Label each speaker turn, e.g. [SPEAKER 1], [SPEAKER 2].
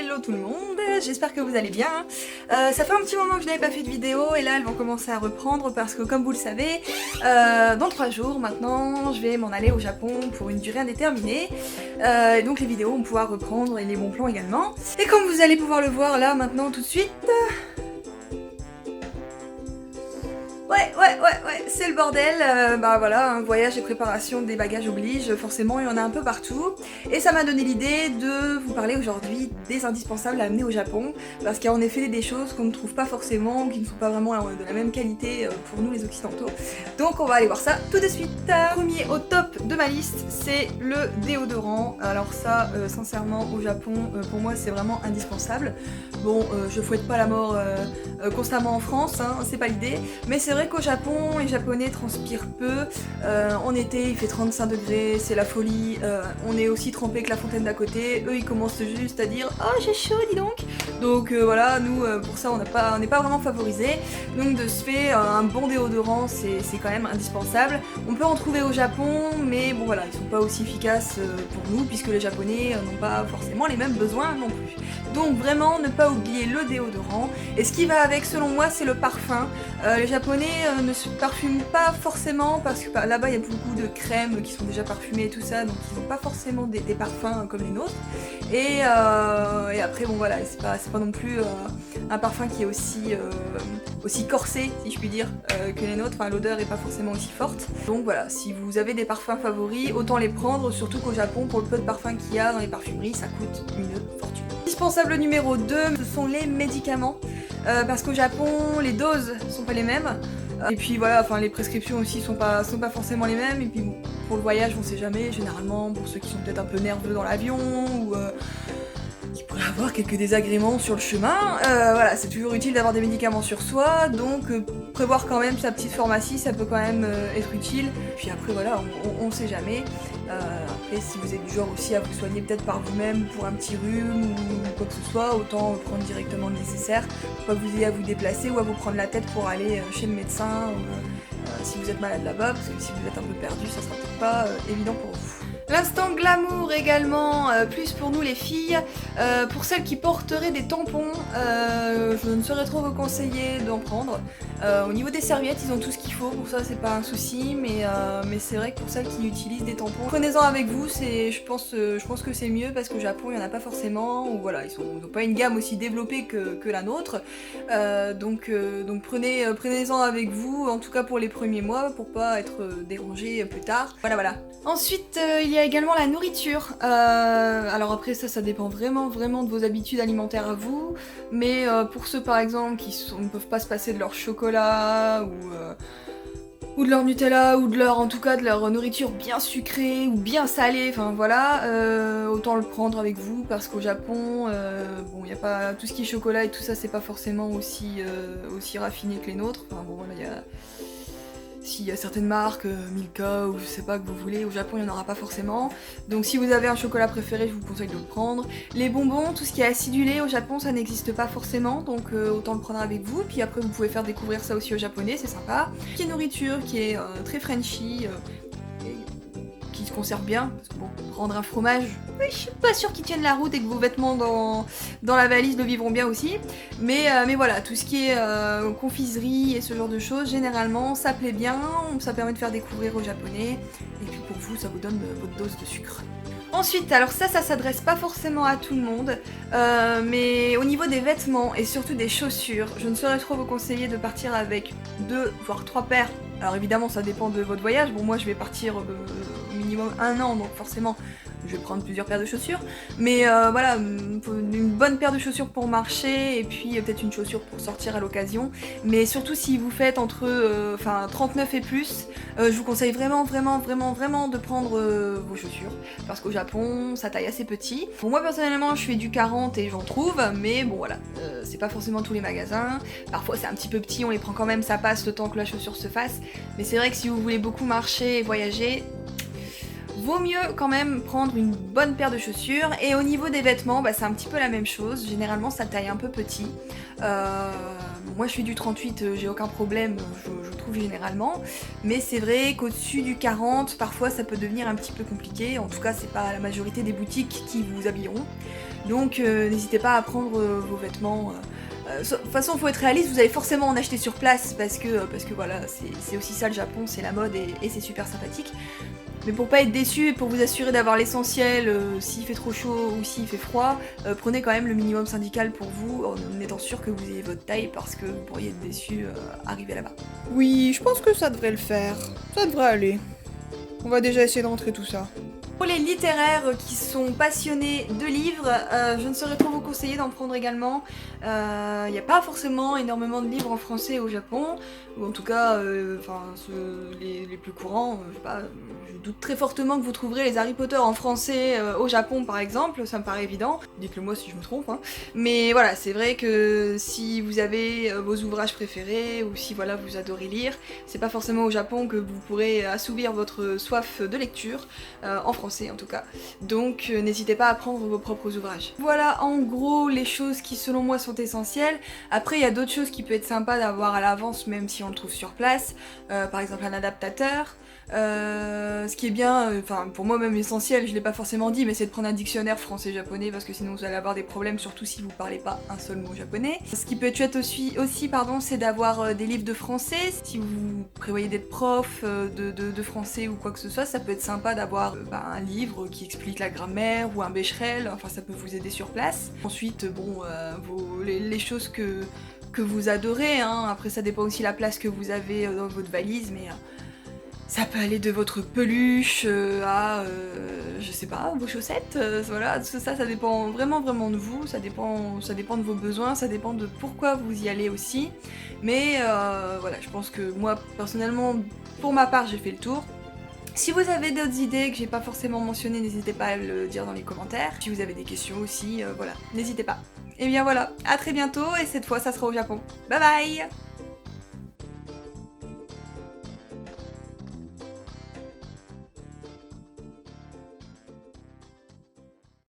[SPEAKER 1] Hello tout le monde, j'espère que vous allez bien. Ça fait un petit moment que je n'avais pas fait de vidéo et là elles vont commencer à reprendre parce que comme vous le savez, dans 3 jours maintenant je vais m'en aller au Japon pour une durée indéterminée. Donc les vidéos vont pouvoir reprendre et les bons plans également. Et comme vous allez pouvoir le voir là maintenant tout de suite... Ouais, c'est le bordel, bah voilà, un voyage et préparation des bagages oblige, forcément il y en a un peu partout. Et ça m'a donné l'idée de vous parler aujourd'hui des indispensables à amener au Japon, parce qu'il y a en effet des choses qu'on ne trouve pas forcément, qui ne sont pas vraiment de la même qualité pour nous les occidentaux. Donc on va aller voir ça tout de suite. Premier au top de ma liste, c'est le déodorant. Alors ça, sincèrement, au Japon, pour moi c'est vraiment indispensable. Bon, je fouette pas la mort constamment en France, hein, c'est pas l'idée, mais c'est vrai qu'au Japon, les Japonais transpirent peu. En été, il fait 35 degrés, c'est la folie. On est aussi trempé que la fontaine d'à côté. Eux, ils commencent juste à dire « Oh, j'ai chaud, dis donc !» Donc voilà, nous, pour ça, on n'est pas vraiment favorisés. Donc de ce fait, un bon déodorant, c'est quand même indispensable. On peut en trouver au Japon, mais bon voilà, ils sont pas aussi efficaces pour nous, puisque les Japonais n'ont pas forcément les mêmes besoins non plus. Donc vraiment, ne pas oublier le déodorant. Et ce qui va avec, selon moi, c'est le parfum. Les Japonais ne se parfument pas forcément parce que là-bas il y a beaucoup de crèmes qui sont déjà parfumées et tout ça, donc ils n'ont pas forcément des parfums comme les nôtres. Et après bon voilà, c'est pas non plus un parfum qui est aussi corsé, si je puis dire, que les nôtres. Enfin, l'odeur est pas forcément aussi forte. Donc voilà, si vous avez des parfums favoris, autant les prendre, surtout qu'au Japon, pour le peu de parfums qu'il y a dans les parfumeries, ça coûte une fortune. Indispensable numéro 2, ce sont les médicaments. Parce qu'au Japon, les doses sont pas les mêmes. Et puis voilà, enfin les prescriptions aussi sont pas forcément les mêmes. Et puis bon, pour le voyage, on sait jamais. Généralement, pour ceux qui sont peut-être un peu nerveux dans l'avion ou qui pourraient avoir quelques désagréments sur le chemin, voilà, c'est toujours utile d'avoir des médicaments sur soi. Donc prévoir quand même sa petite pharmacie, ça peut quand même être utile. Puis après voilà, on sait jamais. Après, si vous êtes du genre aussi à vous soigner peut-être par vous-même pour un petit rhume ou quoi que ce soit, autant prendre directement le nécessaire, pour pas que vous ayez à vous déplacer ou à vous prendre la tête pour aller chez le médecin si vous êtes malade là-bas, parce que si vous êtes un peu perdu, ça sera peut-être pas évident pour vous. L'instant glamour également, plus pour nous les filles. Pour celles qui porteraient des tampons, je ne saurais trop vous conseiller d'en prendre. Au niveau des serviettes, ils ont tout ce qu'il faut, pour ça c'est pas un souci, mais c'est vrai que pour celles qui utilisent des tampons, prenez-en avec vous, je pense que c'est mieux parce qu'au Japon il n'y en a pas forcément, ou voilà, ils n'ont pas une gamme aussi développée que la nôtre. Donc prenez-en avec vous, en tout cas pour les premiers mois, pour pas être dérangé plus tard. Voilà. Ensuite, il y a également la nourriture. Alors après ça dépend vraiment de vos habitudes alimentaires à vous, mais pour ceux par exemple qui ne peuvent pas se passer de leur chocolat ou de leur Nutella ou en tout cas de leur nourriture bien sucrée ou bien salée, enfin voilà, autant le prendre avec vous parce qu'au Japon, bon il y a pas tout ce qui est chocolat et tout ça, c'est pas forcément aussi raffiné que les nôtres. Enfin bon voilà, s'il y a certaines marques, Milka ou je sais pas que vous voulez, au Japon il n'y en aura pas forcément. Donc si vous avez un chocolat préféré, je vous conseille de le prendre. Les bonbons, tout ce qui est acidulé au Japon, ça n'existe pas forcément, donc autant le prendre avec vous. Puis après vous pouvez faire découvrir ça aussi aux Japonais, c'est sympa. Qui est nourriture, qui est très Frenchy, qui se conserve bien, parce que bon, prendre un fromage, je suis pas sûre qu'il tienne la route et que vos vêtements dans la valise le vivront bien aussi. Mais voilà, tout ce qui est confiserie et ce genre de choses, généralement ça plaît bien, ça permet de faire découvrir aux Japonais, et puis pour vous ça vous donne votre dose de sucre. Ensuite, alors ça s'adresse pas forcément à tout le monde, mais au niveau des vêtements et surtout des chaussures, je ne saurais trop vous conseiller de partir avec 2 voire 3 paires. Alors évidemment ça dépend de votre voyage, bon moi je vais partir au minimum 1 an, donc forcément je vais prendre plusieurs paires de chaussures, mais voilà, une bonne paire de chaussures pour marcher et puis peut-être une chaussure pour sortir à l'occasion. Mais surtout si vous faites entre 39 et plus, je vous conseille vraiment de prendre vos chaussures, parce qu'au Japon ça taille assez petit. Bon moi personnellement je fais du 40 et j'en trouve, mais bon voilà, c'est pas forcément tous les magasins, parfois c'est un petit peu petit, on les prend quand même, ça passe le temps que la chaussure se fasse, mais c'est vrai que si vous voulez beaucoup marcher et voyager, vaut mieux quand même prendre une bonne paire de chaussures. Et au niveau des vêtements, bah, c'est un petit peu la même chose. Généralement ça taille un peu petit. Moi je suis du 38, j'ai aucun problème, je trouve généralement, mais c'est vrai qu'au-dessus du 40, parfois ça peut devenir un petit peu compliqué, en tout cas c'est pas la majorité des boutiques qui vous habilleront, donc n'hésitez pas à prendre vos vêtements. De toute façon, il faut être réaliste, vous allez forcément en acheter sur place parce que voilà, c'est aussi ça le Japon, c'est la mode et c'est super sympathique. Mais pour pas être déçu et pour vous assurer d'avoir l'essentiel, s'il fait trop chaud ou s'il fait froid, prenez quand même le minimum syndical pour vous, en étant sûr que vous ayez votre taille parce que vous pourriez être déçu arrivé là-bas.
[SPEAKER 2] Oui, je pense que ça devrait le faire. Ça devrait aller. On va déjà essayer de rentrer tout ça.
[SPEAKER 1] Pour les littéraires qui sont passionnés de livres, je ne saurais trop vous conseiller d'en prendre également. Il n'y a pas forcément énormément de livres en français au Japon, ou en tout cas, les plus courants, je sais pas, je doute très fortement que vous trouverez les Harry Potter en français au Japon par exemple, ça me paraît évident, dites-le moi si je me trompe, hein. Mais voilà, c'est vrai que si vous avez vos ouvrages préférés, ou si voilà, vous adorez lire, c'est pas forcément au Japon que vous pourrez assouvir votre soif de lecture, en français en tout cas. Donc n'hésitez pas à prendre vos propres ouvrages. Voilà en gros les choses qui selon moi sont essentielles. Après il y a d'autres choses qui peuvent être sympa d'avoir à l'avance même si on le trouve sur place. Par exemple un adaptateur. Ce qui est bien, enfin pour moi même essentiel, je l'ai pas forcément dit, mais c'est de prendre un dictionnaire français-japonais parce que sinon vous allez avoir des problèmes, surtout si vous parlez pas un seul mot japonais. Ce qui peut être chouette aussi pardon, c'est d'avoir des livres de français. Si vous prévoyez d'être prof de français ou quoi que ce soit, ça peut être sympa d'avoir un livre qui explique la grammaire ou un bécherel, enfin ça peut vous aider sur place. Ensuite, bon, les choses que vous adorez, hein. Après ça dépend aussi de la place que vous avez dans votre valise, mais ça peut aller de votre peluche à, je sais pas, vos chaussettes, voilà, ça dépend vraiment de vous, ça dépend de vos besoins, ça dépend de pourquoi vous y allez aussi, mais voilà, je pense que moi, personnellement, pour ma part, j'ai fait le tour. Si vous avez d'autres idées que j'ai pas forcément mentionnées, n'hésitez pas à le dire dans les commentaires. Si vous avez des questions aussi, voilà, n'hésitez pas. Et bien voilà, à très bientôt, et cette fois, ça sera au Japon. Bye bye!